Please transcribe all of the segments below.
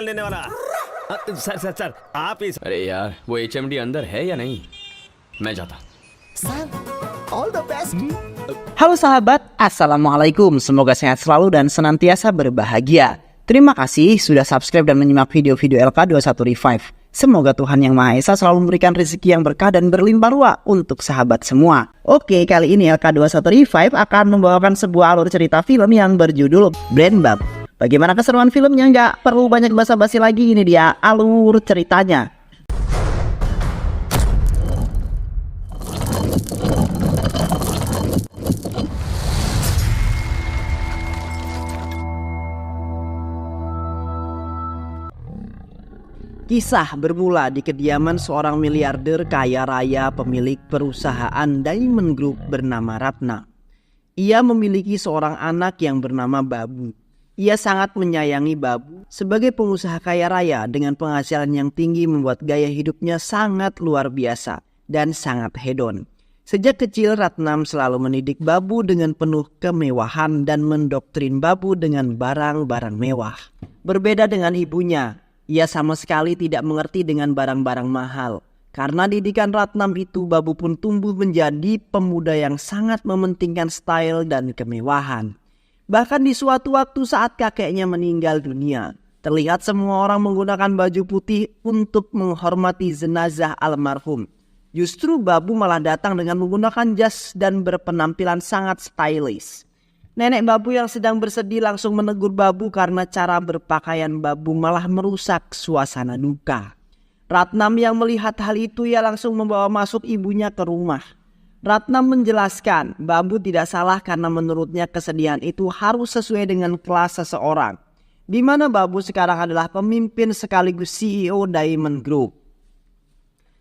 जान लेने वाला। सर सर सर आप ही। अरे यार वो HMD अंदर है या नहीं, मैं जाता. All the best. Halo sahabat, Assalamualaikum. Semoga sehat selalu dan senantiasa berbahagia. Terima kasih sudah subscribe dan menyimak video-video LK21 Revive. Semoga Tuhan Yang Maha Esa selalu memberikan rezeki yang berkah dan berlimpah ruah untuk sahabat semua. Oke, kali ini LK21 Revive akan membawakan sebuah alur cerita film yang berjudul Brain Bug. Bagaimana keseruan filmnya? Nggak perlu banyak basa-basi lagi, ini dia alur ceritanya. Kisah bermula di kediaman seorang miliarder kaya raya pemilik perusahaan Diamond Group bernama Ratna. Ia memiliki seorang anak yang bernama Babu. Ia sangat menyayangi Babu. Sebagai pengusaha kaya raya dengan penghasilan yang tinggi membuat gaya hidupnya sangat luar biasa dan sangat hedon. Sejak kecil Ratnam selalu mendidik Babu dengan penuh kemewahan dan mendoktrin Babu dengan barang-barang mewah. Berbeda dengan ibunya, ia sama sekali tidak mengerti dengan barang-barang mahal. Karena didikan Ratnam itu, Babu pun tumbuh menjadi pemuda yang sangat mementingkan style dan kemewahan. Bahkan di suatu waktu saat kakeknya meninggal dunia, terlihat semua orang menggunakan baju putih untuk menghormati jenazah almarhum. Justru Babu malah datang dengan menggunakan jas dan berpenampilan sangat stylish. Nenek Babu yang sedang bersedih langsung menegur Babu karena cara berpakaian Babu malah merusak suasana duka. Ratnam yang melihat hal itu, ia langsung membawa masuk ibunya ke rumah. Ratnam menjelaskan Babu tidak salah karena menurutnya kesedihan itu harus sesuai dengan kelas seseorang. Di mana Babu sekarang adalah pemimpin sekaligus CEO Diamond Group.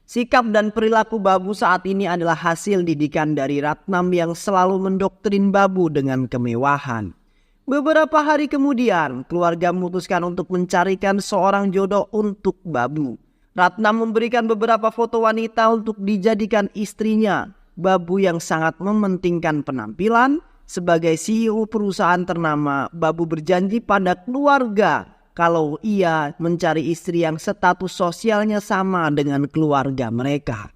Sikap dan perilaku Babu saat ini adalah hasil didikan dari Ratnam yang selalu mendoktrin Babu dengan kemewahan. Beberapa hari kemudian, keluarga memutuskan untuk mencarikan seorang jodoh untuk Babu. Ratnam memberikan beberapa foto wanita untuk dijadikan istrinya. Babu yang sangat mementingkan penampilan, sebagai CEO perusahaan ternama, Babu berjanji pada keluarga kalau ia mencari istri yang status sosialnya sama dengan keluarga mereka.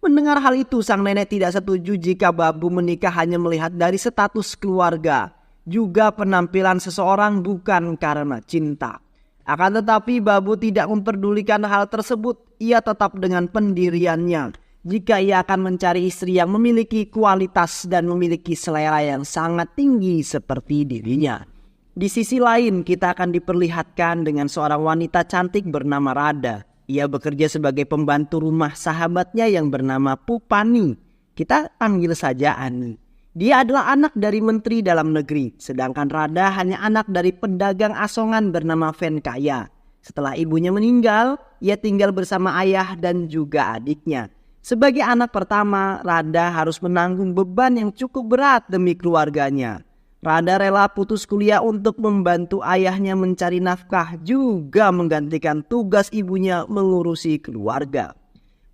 Mendengar hal itu, sang nenek tidak setuju jika Babu menikah hanya melihat dari status keluarga, juga penampilan seseorang, bukan karena cinta. Akan tetapi Babu tidak memperdulikan hal tersebut. Ia tetap dengan pendiriannya. Jika ia akan mencari istri yang memiliki kualitas dan memiliki selera yang sangat tinggi seperti dirinya. Di sisi lain, kita akan diperlihatkan dengan seorang wanita cantik bernama Rada. Ia bekerja sebagai pembantu rumah sahabatnya yang bernama Pupani. Kita panggil saja Ani. Dia adalah anak dari menteri dalam negeri, sedangkan Rada hanya anak dari pedagang asongan bernama Venkaya. Setelah ibunya meninggal, ia tinggal bersama ayah dan juga adiknya. Sebagai anak pertama, Rada harus menanggung beban yang cukup berat demi keluarganya. Rada rela putus kuliah untuk membantu ayahnya mencari nafkah, juga menggantikan tugas ibunya mengurusi keluarga.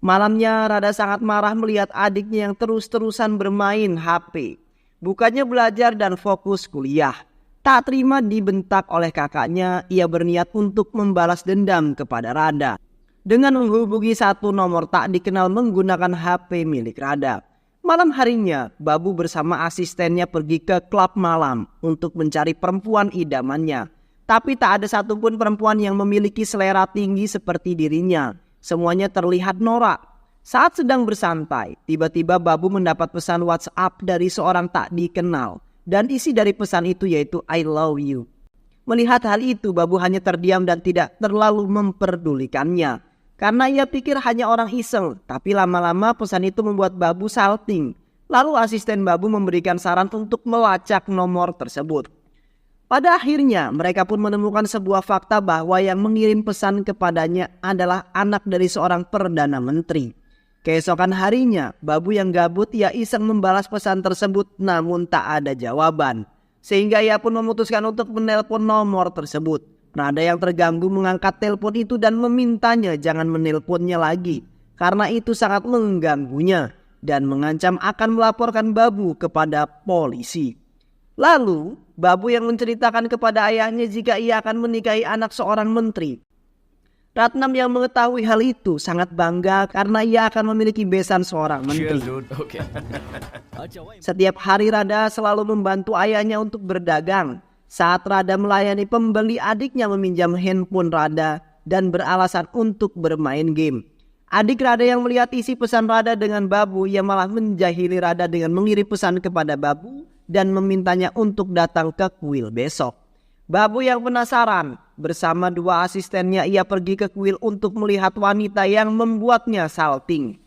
Malamnya Rada sangat marah melihat adiknya yang terus-terusan bermain HP. Bukannya belajar dan fokus kuliah. Tak terima dibentak oleh kakaknya, ia berniat untuk membalas dendam kepada Rada dengan menghubungi satu nomor tak dikenal menggunakan HP milik Rada. Malam harinya, Babu bersama asistennya pergi ke klub malam untuk mencari perempuan idamannya. Tapi tak ada satupun perempuan yang memiliki selera tinggi seperti dirinya. Semuanya terlihat norak. Saat sedang bersantai, tiba-tiba Babu mendapat pesan WhatsApp dari seorang tak dikenal. Dan isi dari pesan itu yaitu I love you. Melihat hal itu, Babu hanya terdiam dan tidak terlalu memperdulikannya. Karena ia pikir hanya orang iseng, tapi lama-lama pesan itu membuat Babu salting. Lalu asisten Babu memberikan saran untuk melacak nomor tersebut. Pada akhirnya mereka pun menemukan sebuah fakta bahwa yang mengirim pesan kepadanya adalah anak dari seorang perdana menteri. Keesokan harinya, Babu yang gabut ia iseng membalas pesan tersebut namun tak ada jawaban. Sehingga ia pun memutuskan untuk menelpon nomor tersebut. Rada yang terganggu mengangkat telepon itu dan memintanya jangan menelponnya lagi. Karena itu sangat mengganggunya dan mengancam akan melaporkan Babu kepada polisi. Lalu, Babu yang menceritakan kepada ayahnya jika ia akan menikahi anak seorang menteri. Ratnam yang mengetahui hal itu sangat bangga karena ia akan memiliki besan seorang menteri. Okay. Setiap hari Rada selalu membantu ayahnya untuk berdagang. Saat Rada melayani pembeli, adiknya meminjam handphone Rada dan beralasan untuk bermain game. Adik Rada yang melihat isi pesan Rada dengan Babu, ia malah menjahili Rada dengan mengirim pesan kepada Babu dan memintanya untuk datang ke kuil besok. Babu yang penasaran, bersama dua asistennya ia pergi ke kuil untuk melihat wanita yang membuatnya salting.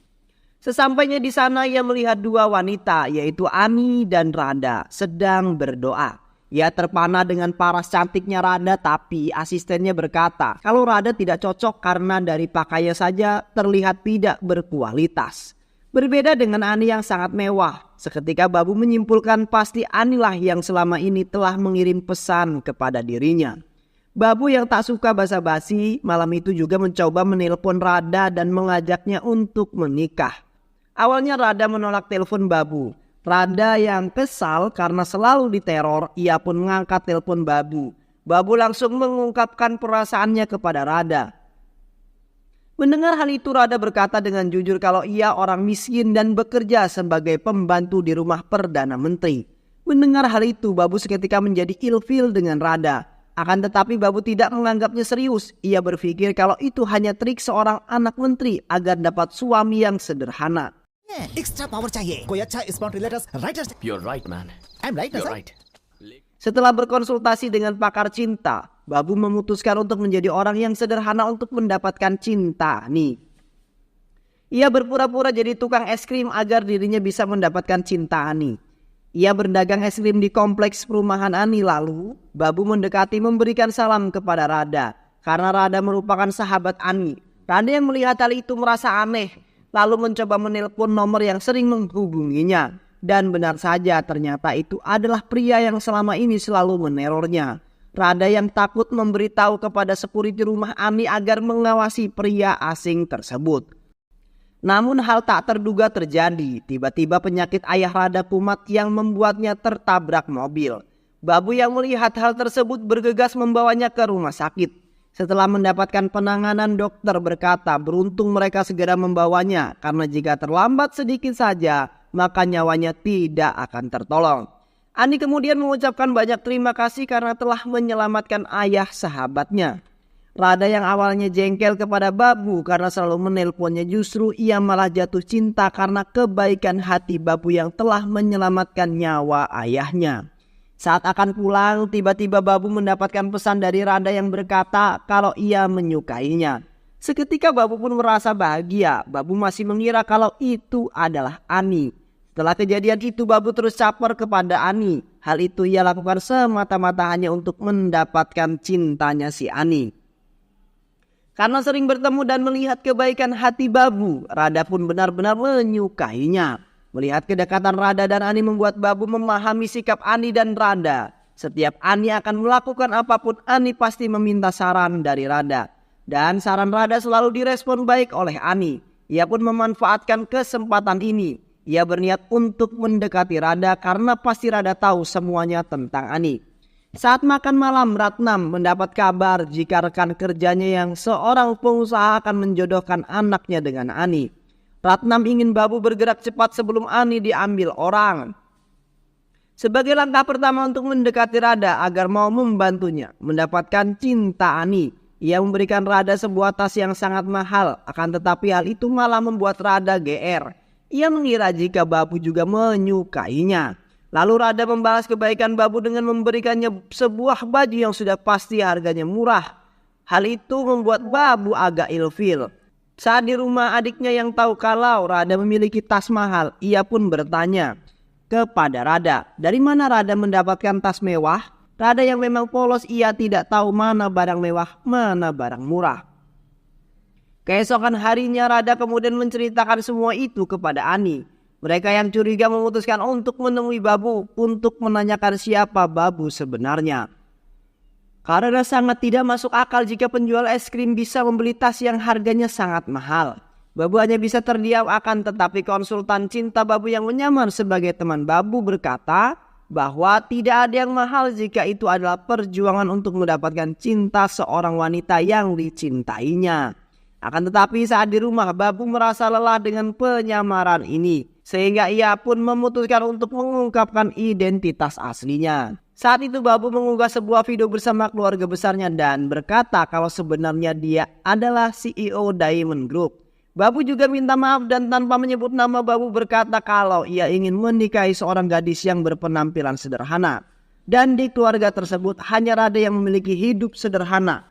Sesampainya di sana ia melihat dua wanita, yaitu Ani dan Rada, sedang berdoa. Ia terpana dengan paras cantiknya Rada, tapi asistennya berkata kalau Rada tidak cocok karena dari pakaian saja terlihat tidak berkualitas. Berbeda dengan Ani yang sangat mewah, seketika Babu menyimpulkan pasti Anilah yang selama ini telah mengirim pesan kepada dirinya. Babu yang tak suka basa-basi malam itu juga mencoba menelpon Rada dan mengajaknya untuk menikah. Awalnya Rada menolak telepon Babu. Rada yang kesal karena selalu diteror, ia pun mengangkat telepon Babu. Babu langsung mengungkapkan perasaannya kepada Rada. Mendengar hal itu, Rada berkata dengan jujur kalau ia orang miskin dan bekerja sebagai pembantu di rumah Perdana Menteri. Mendengar hal itu, Babu seketika menjadi ilfil dengan Rada. Akan tetapi Babu tidak menganggapnya serius. Ia berpikir kalau itu hanya trik seorang anak menteri agar dapat suami yang sederhana. Extra power चाहिए कोई अच्छा spot realtors writers You're right, man. I am right ना You're sir right. Setelah berkonsultasi dengan pakar cinta, Babu memutuskan untuk menjadi orang yang sederhana untuk mendapatkan cinta Ani. Ia berpura-pura jadi tukang es krim agar dirinya bisa mendapatkan cinta Ani. Ia berdagang es krim di kompleks perumahan Ani. Lalu Babu mendekati memberikan salam kepada Rada karena Rada merupakan sahabat Ani. Rada yang melihat hal itu merasa aneh, lalu mencoba menelpon nomor yang sering menghubunginya. Dan benar saja ternyata itu adalah pria yang selama ini selalu menerornya. Rada yang takut memberitahu kepada security rumah Ani agar mengawasi pria asing tersebut. Namun hal tak terduga terjadi. Tiba-tiba penyakit ayah Rada kumat yang membuatnya tertabrak mobil. Babu yang melihat hal tersebut bergegas membawanya ke rumah sakit. Setelah mendapatkan penanganan, dokter berkata beruntung mereka segera membawanya karena jika terlambat sedikit saja maka nyawanya tidak akan tertolong. Ani kemudian mengucapkan banyak terima kasih karena telah menyelamatkan ayah sahabatnya. Rada yang awalnya jengkel kepada Babu karena selalu menelponnya, justru ia malah jatuh cinta karena kebaikan hati Babu yang telah menyelamatkan nyawa ayahnya. Saat akan pulang, tiba-tiba Babu mendapatkan pesan dari Rada yang berkata kalau ia menyukainya. Seketika Babu pun merasa bahagia. Babu masih mengira kalau itu adalah Ani. Setelah kejadian itu Babu terus caper kepada Ani. Hal itu ia lakukan semata-mata hanya untuk mendapatkan cintanya si Ani. Karena sering bertemu dan melihat kebaikan hati Babu, Rada pun benar-benar menyukainya. Melihat kedekatan Rada dan Ani membuat Babu memahami sikap Ani dan Rada. Setiap Ani akan melakukan apapun, Ani pasti meminta saran dari Rada. Dan saran Rada selalu direspon baik oleh Ani. Ia pun memanfaatkan kesempatan ini. Ia berniat untuk mendekati Rada karena pasti Rada tahu semuanya tentang Ani. Saat makan malam, Ratnam mendapat kabar jika rekan kerjanya yang seorang pengusaha akan menjodohkan anaknya dengan Ani. Ratnam ingin Babu bergerak cepat sebelum Ani diambil orang. Sebagai langkah pertama untuk mendekati Rada agar mau membantunya mendapatkan cinta Ani, ia memberikan Rada sebuah tas yang sangat mahal. Akan tetapi hal itu malah membuat Rada GR. Ia mengira jika Babu juga menyukainya. Lalu Rada membalas kebaikan Babu dengan memberikannya sebuah baju yang sudah pasti harganya murah. Hal itu membuat Babu agak ilfil. Saat di rumah adiknya yang tahu kalau Rada memiliki tas mahal, ia pun bertanya kepada Rada, dari mana Rada mendapatkan tas mewah? Rada yang memang polos, ia tidak tahu mana barang mewah, mana barang murah. Keesokan harinya Rada kemudian menceritakan semua itu kepada Ani. Mereka yang curiga memutuskan untuk menemui Babu untuk menanyakan siapa Babu sebenarnya. Karena sangat tidak masuk akal jika penjual es krim bisa membeli tas yang harganya sangat mahal. Babu hanya bisa terdiam, akan tetapi konsultan cinta Babu yang menyamar sebagai teman Babu berkata bahwa tidak ada yang mahal jika itu adalah perjuangan untuk mendapatkan cinta seorang wanita yang dicintainya. Akan tetapi saat di rumah, Babu merasa lelah dengan penyamaran ini, sehingga ia pun memutuskan untuk mengungkapkan identitas aslinya. Saat itu Babu mengunggah sebuah video bersama keluarga besarnya dan berkata kalau sebenarnya dia adalah CEO Diamond Group. Babu juga minta maaf dan tanpa menyebut nama Babu berkata kalau ia ingin menikahi seorang gadis yang berpenampilan sederhana. Dan di keluarga tersebut hanya Rada yang memiliki hidup sederhana.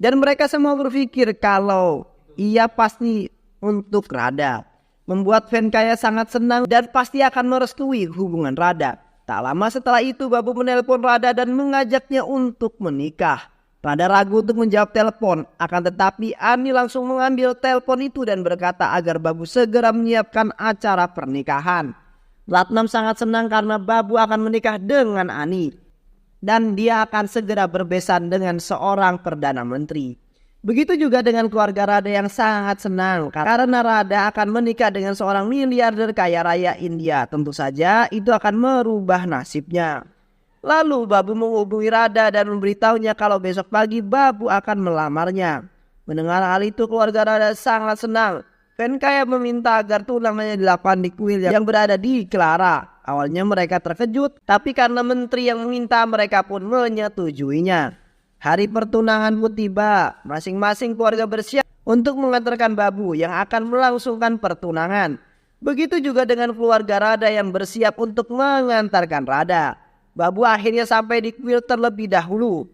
Dan mereka semua berpikir kalau ia pasti untuk Rada. Membuat Venkaya sangat senang dan pasti akan merestui hubungan Rada. Tak lama setelah itu Babu menelpon Rada dan mengajaknya untuk menikah. Rada ragu untuk menjawab telepon, akan tetapi Ani langsung mengambil telepon itu dan berkata agar Babu segera menyiapkan acara pernikahan. Ratnam sangat senang karena Babu akan menikah dengan Ani. Dan dia akan segera berbesan dengan seorang Perdana Menteri. Begitu juga dengan keluarga Rada yang sangat senang karena Rada akan menikah dengan seorang miliarder kaya raya India. Tentu saja itu akan merubah nasibnya. Lalu Babu menghubungi Rada dan memberitahunya kalau besok pagi Babu akan melamarnya. Mendengar hal itu keluarga Rada sangat senang. Venkaya meminta agar tunangannya dilakukan di kuil yang berada di Clara. Awalnya mereka terkejut, tapi karena menteri yang meminta mereka pun menyetujuinya. Hari pertunangan pun tiba. Masing-masing keluarga bersiap untuk mengantarkan Babu yang akan melangsungkan pertunangan. Begitu juga dengan keluarga Rada yang bersiap untuk mengantarkan Rada. Babu akhirnya sampai di kuil terlebih dahulu.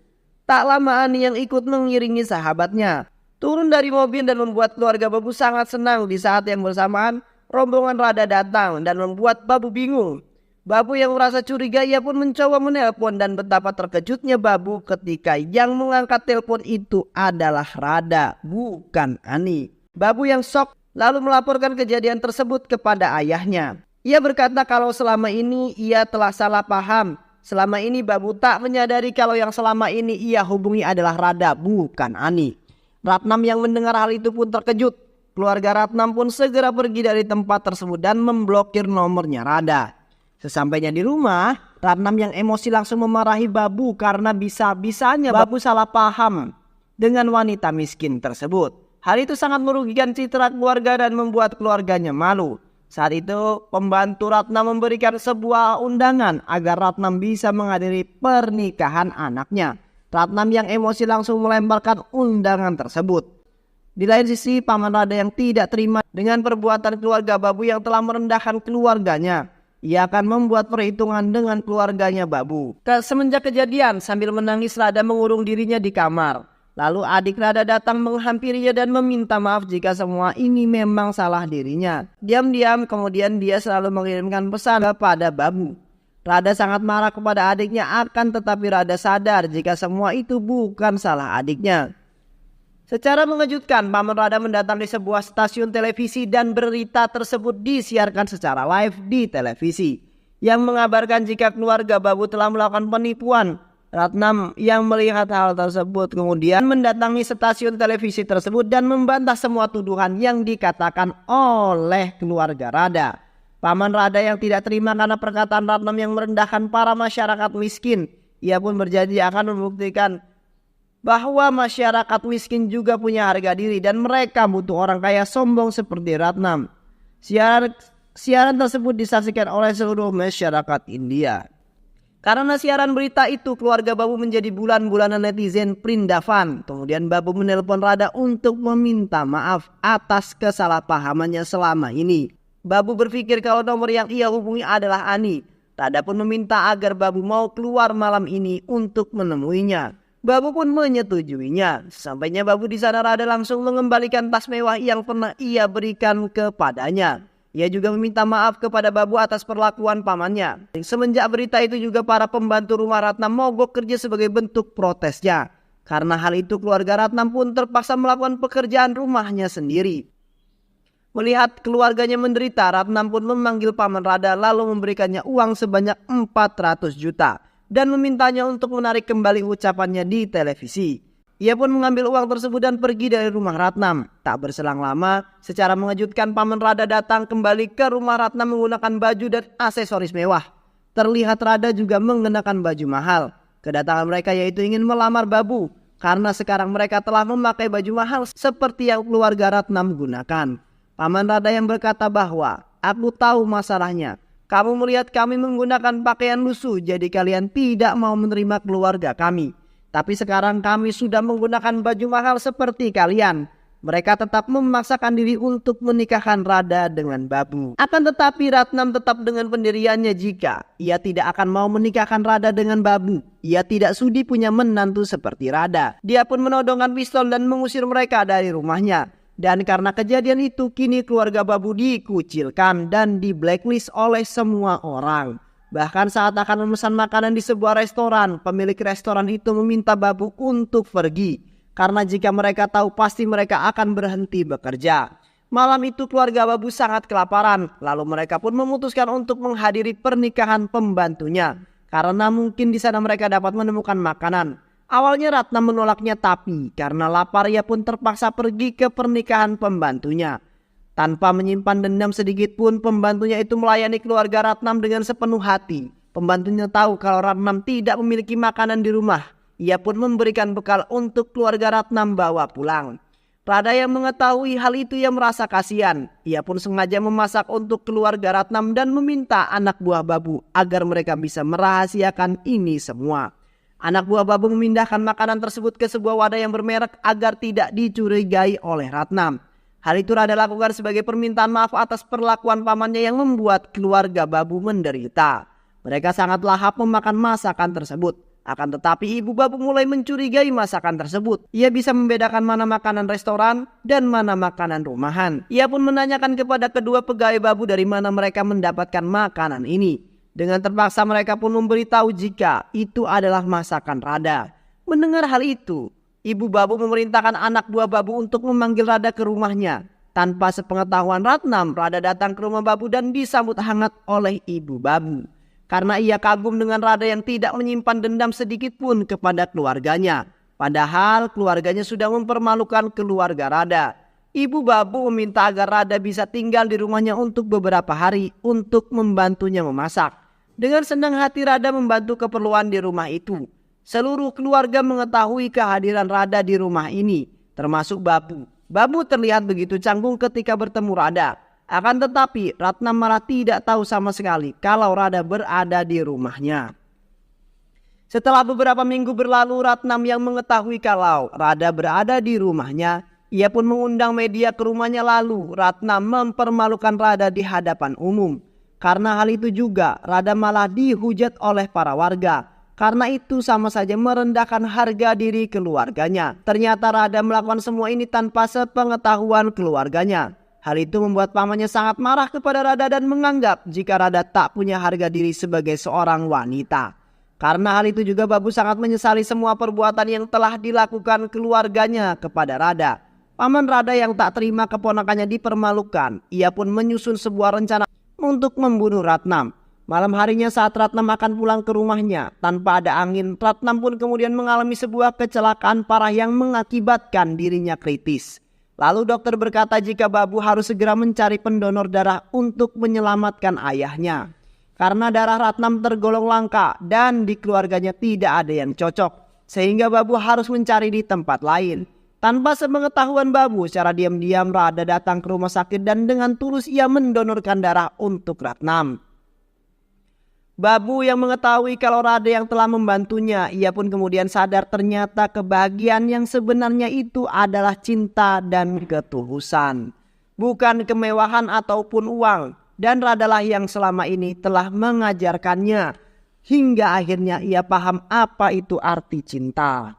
Tak lama Ani yang ikut mengiringi sahabatnya turun dari mobil dan membuat keluarga Babu sangat senang. Di saat yang bersamaan rombongan Rada datang dan membuat Babu bingung. Babu yang merasa curiga ia pun mencoba menelpon dan betapa terkejutnya Babu ketika yang mengangkat telepon itu adalah Rada, bukan Ani. Babu yang shock lalu melaporkan kejadian tersebut kepada ayahnya. Ia berkata kalau selama ini ia telah salah paham. Selama ini Babu tak menyadari kalau yang selama ini ia hubungi adalah Rada, bukan Ani. Ratnam yang mendengar hal itu pun terkejut. Keluarga Ratnam pun segera pergi dari tempat tersebut dan memblokir nomornya Rada. Sesampainya di rumah, Ratnam yang emosi langsung memarahi Babu karena bisa-bisanya Babu salah paham dengan wanita miskin tersebut. Hal itu sangat merugikan citra keluarga dan membuat keluarganya malu. Saat itu pembantu Ratnam memberikan sebuah undangan agar Ratnam bisa menghadiri pernikahan anaknya. Ratnam yang emosi langsung melemparkan undangan tersebut. Di lain sisi Paman Rada yang tidak terima dengan perbuatan keluarga Babu yang telah merendahkan keluarganya. Ia akan membuat perhitungan dengan keluarganya Babu. Semenjak kejadian sambil menangis Rada mengurung dirinya di kamar. Lalu adik Rada datang menghampirinya dan meminta maaf jika semua ini memang salah dirinya. Diam-diam kemudian dia selalu mengirimkan pesan kepada Babu. Rada sangat marah kepada adiknya akan tetapi Rada sadar jika semua itu bukan salah adiknya. Secara mengejutkan Paman Rada mendatangi sebuah stasiun televisi dan berita tersebut disiarkan secara live di televisi. Yang mengabarkan jika keluarga Babu telah melakukan penipuan. Ratnam yang melihat hal tersebut kemudian mendatangi stasiun televisi tersebut dan membantah semua tuduhan yang dikatakan oleh keluarga Rada. Paman Rada yang tidak terima karena perkataan Ratnam yang merendahkan para masyarakat miskin. Ia pun berjanji akan membuktikan bahwa masyarakat miskin juga punya harga diri dan mereka butuh orang kaya sombong seperti Ratnam. Siaran tersebut disaksikan oleh seluruh masyarakat India. Karena siaran berita itu, keluarga Babu menjadi bulan-bulanan netizen Prindavan. Kemudian Babu menelpon Rada untuk meminta maaf atas kesalahpahamannya selama ini. Babu berpikir kalau nomor yang ia hubungi adalah Ani. Rada pun meminta agar Babu mau keluar malam ini untuk menemuinya. Babu pun menyetujuinya. Sesampainya Babu di sana, Rada langsung mengembalikan tas mewah yang pernah ia berikan kepadanya. Ia juga meminta maaf kepada Babu atas perlakuan pamannya. Semenjak berita itu juga para pembantu rumah Ratnam mogok kerja sebagai bentuk protesnya. Karena hal itu keluarga Ratnam pun terpaksa melakukan pekerjaan rumahnya sendiri. Melihat keluarganya menderita, Ratnam pun memanggil Paman Rada lalu memberikannya uang sebanyak 400 juta. Dan memintanya untuk menarik kembali ucapannya di televisi. Ia pun mengambil uang tersebut dan pergi dari rumah Ratnam. Tak berselang lama, secara mengejutkan Paman Rada datang kembali ke rumah Ratnam menggunakan baju dan aksesoris mewah. Terlihat Rada juga mengenakan baju mahal. Kedatangan mereka yaitu ingin melamar Babu, karena sekarang mereka telah memakai baju mahal seperti yang keluarga Ratnam gunakan. Paman Rada yang berkata bahwa, "Aku tahu masalahnya. Kamu melihat kami menggunakan pakaian lusuh, jadi kalian tidak mau menerima keluarga kami. Tapi sekarang kami sudah menggunakan baju mahal seperti kalian." Mereka tetap memaksakan diri untuk menikahkan Rada dengan Babu. Akan tetapi Ratnam tetap dengan pendiriannya jika ia tidak akan mau menikahkan Rada dengan Babu. Ia tidak sudi punya menantu seperti Rada. Dia pun menodongkan pistol dan mengusir mereka dari rumahnya. Dan karena kejadian itu, kini keluarga Babu dikucilkan dan di blacklist oleh semua orang. Bahkan saat akan memesan makanan di sebuah restoran, pemilik restoran itu meminta Babu untuk pergi. Karena jika mereka tahu pasti mereka akan berhenti bekerja. Malam itu keluarga Babu sangat kelaparan. Lalu mereka pun memutuskan untuk menghadiri pernikahan pembantunya. Karena mungkin di sana mereka dapat menemukan makanan. Awalnya Ratnam menolaknya, tapi karena lapar ia pun terpaksa pergi ke pernikahan pembantunya. Tanpa menyimpan dendam sedikit pun, pembantunya itu melayani keluarga Ratnam dengan sepenuh hati. Pembantunya tahu kalau Ratnam tidak memiliki makanan di rumah. Ia pun memberikan bekal untuk keluarga Ratnam bawa pulang. Rada yang mengetahui hal itu ia merasa kasihan. Ia pun sengaja memasak untuk keluarga Ratnam dan meminta anak buah Babu agar mereka bisa merahasiakan ini semua. Anak buah Babu memindahkan makanan tersebut ke sebuah wadah yang bermerek agar tidak dicurigai oleh Ratnam. Hal itu Rada lakukan sebagai permintaan maaf atas perlakuan pamannya yang membuat keluarga Babu menderita. Mereka sangat lahap memakan masakan tersebut. Akan tetapi ibu Babu mulai mencurigai masakan tersebut. Ia bisa membedakan mana makanan restoran dan mana makanan rumahan. Ia pun menanyakan kepada kedua pegawai Babu dari mana mereka mendapatkan makanan ini. Dengan terpaksa mereka pun memberitahu jika itu adalah masakan Rada. Mendengar hal itu, ibu Babu memerintahkan anak buah Babu untuk memanggil Rada ke rumahnya. Tanpa sepengetahuan Ratnam, Rada datang ke rumah Babu dan disambut hangat oleh ibu Babu. Karena ia kagum dengan Rada yang tidak menyimpan dendam sedikit pun kepada keluarganya. Padahal keluarganya sudah mempermalukan keluarga Rada. Ibu Babu meminta agar Rada bisa tinggal di rumahnya untuk beberapa hari untuk membantunya memasak. Dengan senang hati Rada membantu keperluan di rumah itu. Seluruh keluarga mengetahui kehadiran Rada di rumah ini, termasuk Babu. Babu terlihat begitu canggung ketika bertemu Rada. Akan tetapi Ratnam malah tidak tahu sama sekali kalau Rada berada di rumahnya. Setelah beberapa minggu berlalu, Ratnam yang mengetahui kalau Rada berada di rumahnya, ia pun mengundang media ke rumahnya. Lalu Ratnam mempermalukan Rada di hadapan umum. Karena hal itu juga Rada malah dihujat oleh para warga. Karena itu sama saja merendahkan harga diri keluarganya. Ternyata Rada melakukan semua ini tanpa sepengetahuan keluarganya. Hal itu membuat pamannya sangat marah kepada Rada dan menganggap jika Rada tak punya harga diri sebagai seorang wanita. Karena hal itu juga Babu sangat menyesali semua perbuatan yang telah dilakukan keluarganya kepada Rada. Paman Rada yang tak terima keponakannya dipermalukan, ia pun menyusun sebuah rencana untuk membunuh Ratnam. Malam harinya saat Ratnam akan pulang ke rumahnya tanpa ada angin, Ratnam pun kemudian mengalami sebuah kecelakaan parah yang mengakibatkan dirinya kritis. Lalu dokter berkata jika Babu harus segera mencari pendonor darah untuk menyelamatkan ayahnya. Karena darah Ratnam tergolong langka dan di keluarganya tidak ada yang cocok. Sehingga Babu harus mencari di tempat lain. Tanpa sepengetahuan Babu, secara diam-diam Rada datang ke rumah sakit dan dengan tulus ia mendonorkan darah untuk Ratnam. Babu yang mengetahui kalau Rada yang telah membantunya, ia pun kemudian sadar ternyata kebahagiaan yang sebenarnya itu adalah cinta dan ketulusan. Bukan kemewahan ataupun uang. Dan Radalah yang selama ini telah mengajarkannya. Hingga akhirnya ia paham apa itu arti cinta.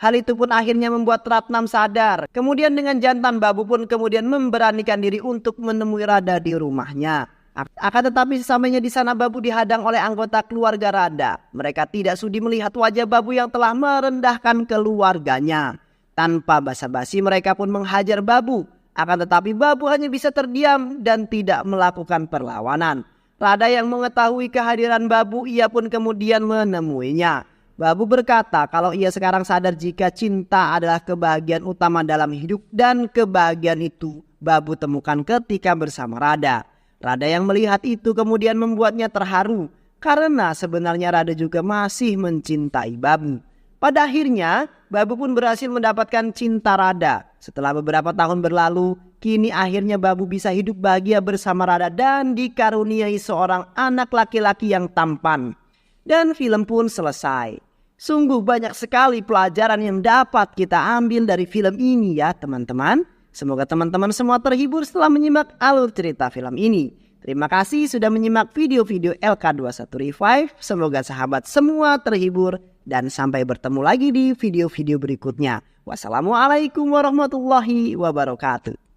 Hal itu pun akhirnya membuat Ratnam sadar. Kemudian dengan jantan Babu pun kemudian memberanikan diri untuk menemui Rada di rumahnya. Akan tetapi sesampainya di sana Babu dihadang oleh anggota keluarga Rada. Mereka tidak sudi melihat wajah Babu yang telah merendahkan keluarganya. Tanpa basa-basi mereka pun menghajar Babu. Akan tetapi Babu hanya bisa terdiam dan tidak melakukan perlawanan. Rada yang mengetahui kehadiran Babu, ia pun kemudian menemuinya. Babu berkata kalau ia sekarang sadar jika cinta adalah kebahagiaan utama dalam hidup. Dan kebahagiaan itu Babu temukan ketika bersama Rada. Rada yang melihat itu kemudian membuatnya terharu. karena sebenarnya Rada juga masih mencintai Babu. Pada akhirnya, Babu pun berhasil mendapatkan cinta Rada. Setelah beberapa tahun berlalu, kini akhirnya Babu bisa hidup bahagia bersama Rada dan dikaruniai seorang anak laki-laki yang tampan. Dan film pun selesai. Sungguh banyak sekali pelajaran yang dapat kita ambil dari film ini ya teman-teman. Semoga teman-teman semua terhibur setelah menyimak alur cerita film ini. Terima kasih sudah menyimak video-video LK21 Revive. Semoga sahabat semua terhibur dan sampai bertemu lagi di video-video berikutnya. Wassalamualaikum warahmatullahi wabarakatuh.